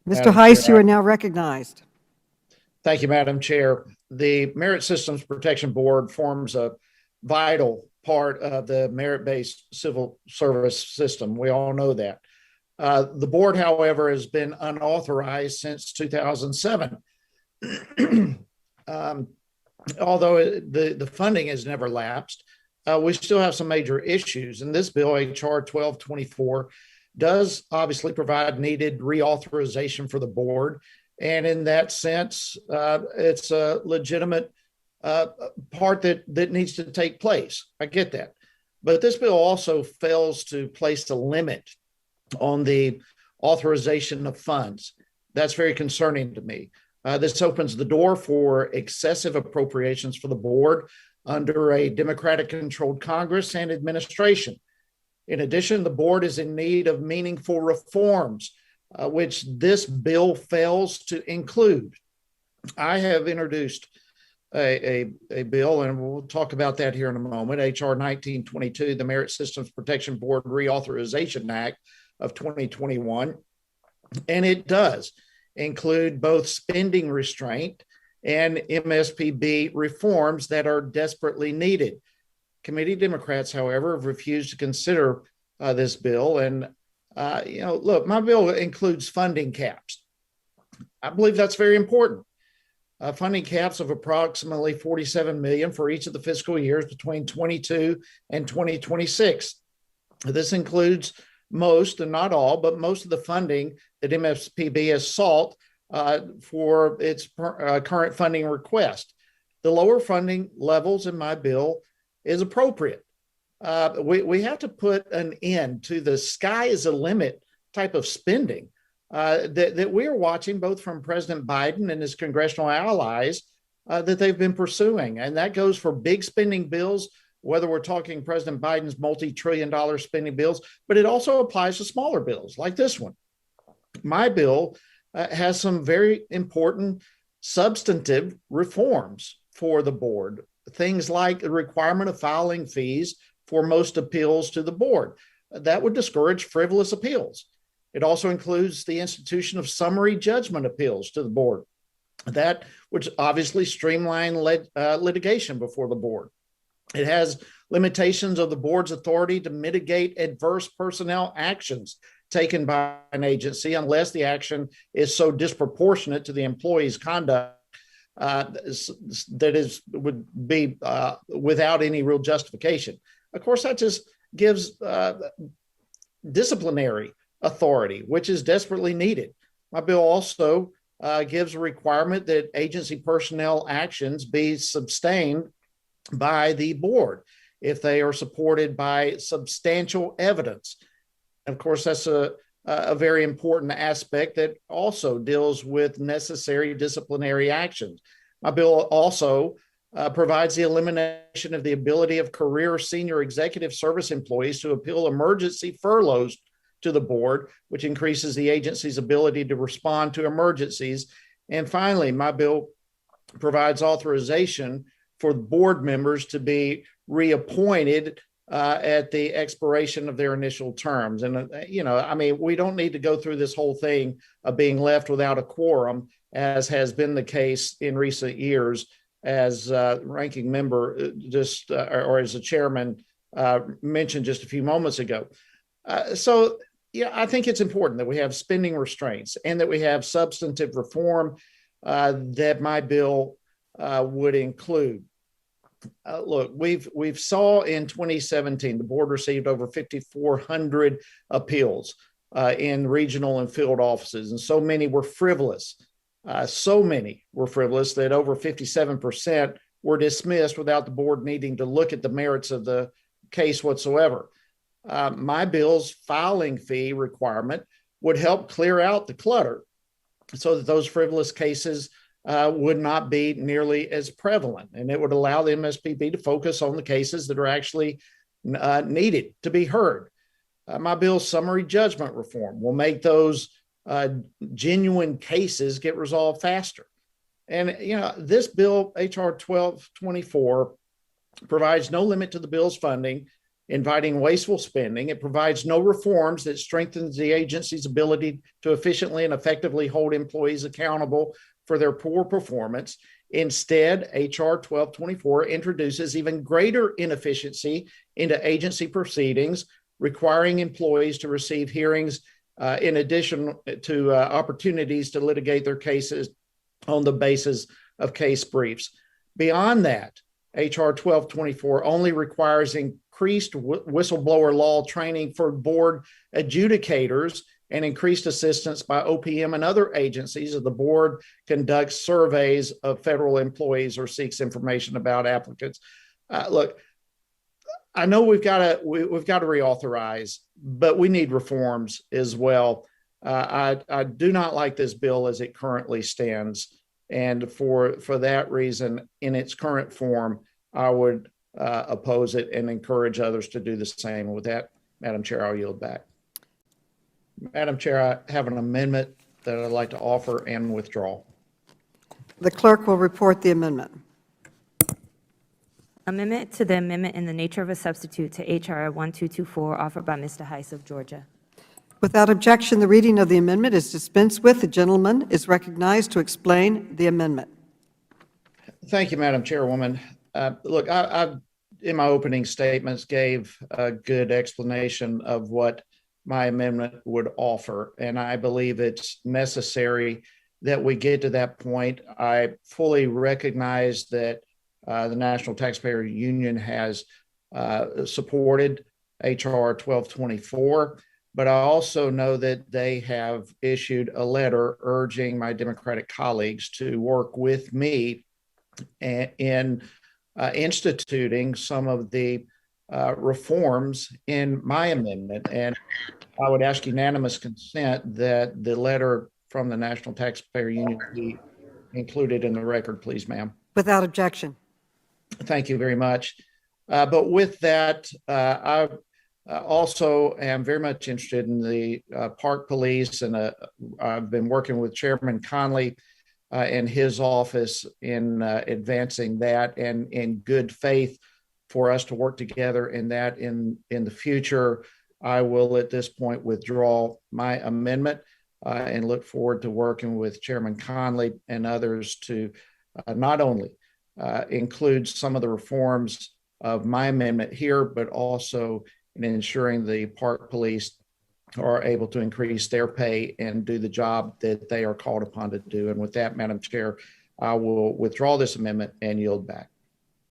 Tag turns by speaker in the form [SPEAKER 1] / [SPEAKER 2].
[SPEAKER 1] Mr.
[SPEAKER 2] Madam
[SPEAKER 1] Hice, you
[SPEAKER 2] Chair.
[SPEAKER 1] are now recognized.
[SPEAKER 2] Thank you, Madam Chair. The Merit Systems Protection Board forms a vital part of the merit-based civil service system. We all know that. The board, however, has been unauthorized since 2007. um, Although the funding has never lapsed, we still have some major issues. And this bill, HR 1224, does obviously provide needed reauthorization for the board. And in that sense, it's a legitimate part that needs to take place. I get that. But this bill also fails to place a limit on the authorization of funds. That's very concerning to me. This opens the door for excessive appropriations for the board under a Democratic controlled Congress and administration. In addition, the board is in need of meaningful reforms, which this bill fails to include. I have introduced a bill, and we'll talk about that here in a moment, HR 1922, the Merit Systems Protection Board Reauthorization Act of 2021, and it does include both spending restraint and MSPB reforms that are desperately needed. Committee Democrats, however, have refused to consider this bill. And, look, my bill includes funding caps. I believe that's very important. Funding caps of approximately $47 million for each of the fiscal years between 22 and 2026. This includes most, and not all, but most of the funding that MSPB has sought for its current funding request. The lower funding levels in my bill is appropriate. We have to put an end to the sky is a limit type of spending that we are watching both from President Biden and his congressional allies that they've been pursuing. And that goes for big spending bills, whether we're talking President Biden's multi-trillion-dollar spending bills, but it also applies to smaller bills like this one. My bill has some very important substantive reforms for the board, things like the requirement of filing fees for most appeals to the board. That would discourage frivolous appeals. It also includes the institution of summary judgment appeals to the board. That would obviously streamline litigation before the board. It has limitations of the board's authority to mitigate adverse personnel actions taken by an agency unless the action is so disproportionate to the employee's conduct would be without any real justification. Of course, that just gives disciplinary authority, which is desperately needed. My bill also gives a requirement that agency personnel actions be sustained by the board if they are supported by substantial evidence. Of course, that's a very important aspect that also deals with necessary disciplinary actions. My bill also provides the elimination of the ability of career senior executive service employees to appeal emergency furloughs to the board, which increases the agency's ability to respond to emergencies. And finally, my bill provides authorization for board members to be reappointed at the expiration of their initial terms. And, we don't need to go through this whole thing of being left without a quorum, as has been the case in recent years, as ranking member or as the chairman mentioned just a few moments ago. I think it's important that we have spending restraints and that we have substantive reform that my bill would include. Look, we've saw in 2017, the board received over 5,400 appeals in regional and field offices, and so many were frivolous. So many were frivolous that over 57% were dismissed without the board needing to look at the merits of the case whatsoever. My bill's filing fee requirement would help clear out the clutter so that those frivolous cases would not be nearly as prevalent. And it would allow the MSPB to focus on the cases that are actually needed to be heard. My bill's summary judgment reform will make those genuine cases get resolved faster. And, this bill, HR 1224, provides no limit to the bill's funding inviting wasteful spending. It provides no reforms that strengthens the agency's ability to efficiently and effectively hold employees accountable for their poor performance. Instead, HR 1224 introduces even greater inefficiency into agency proceedings, requiring employees to receive hearings in addition to opportunities to litigate their cases on the basis of case briefs. Beyond that, HR 1224 only requires increased whistleblower law training for board adjudicators and increased assistance by OPM and other agencies as the board conducts surveys of federal employees or seeks information about applicants. Look, I know we've got to reauthorize, but we need reforms as well. I do not like this bill as it currently stands, and for that reason, in its current form, I would oppose it and encourage others to do the same. With that, Madam Chair, I'll yield back. Madam Chair, I have an amendment that I'd like to offer and withdraw.
[SPEAKER 1] The clerk will report the amendment.
[SPEAKER 3] Amendment to the amendment in the nature of a substitute to H.R. 1224, offered by Mr. Hice of Georgia.
[SPEAKER 1] Without objection, the reading of the amendment is dispensed with. The gentleman is recognized to explain the amendment.
[SPEAKER 2] Thank you, Madam Chairwoman. Look, I in my opening statements gave a good explanation of what my amendment would offer, and I believe it's necessary that we get to that point. I fully recognize that the National Taxpayer Union has supported H.R. 1224, but I also know that they have issued a letter urging my Democratic colleagues to work with me in instituting some of the reforms in my amendment. And I would ask unanimous consent that the letter from the National Taxpayer Union be included in the record, please, ma'am.
[SPEAKER 1] Without objection.
[SPEAKER 2] Thank you very much. But with that, I also am very much interested in the park police, and I've been working with Chairman Conley and his office in advancing that, and in good faith for us to work together in that in the future. I will at this point withdraw my amendment and look forward to working with Chairman Conley and others to not only include some of the reforms of my amendment here, but also in ensuring the park police are able to increase their pay and do the job that they are called upon to do. And with that, Madam Chair, I will withdraw this amendment and yield back.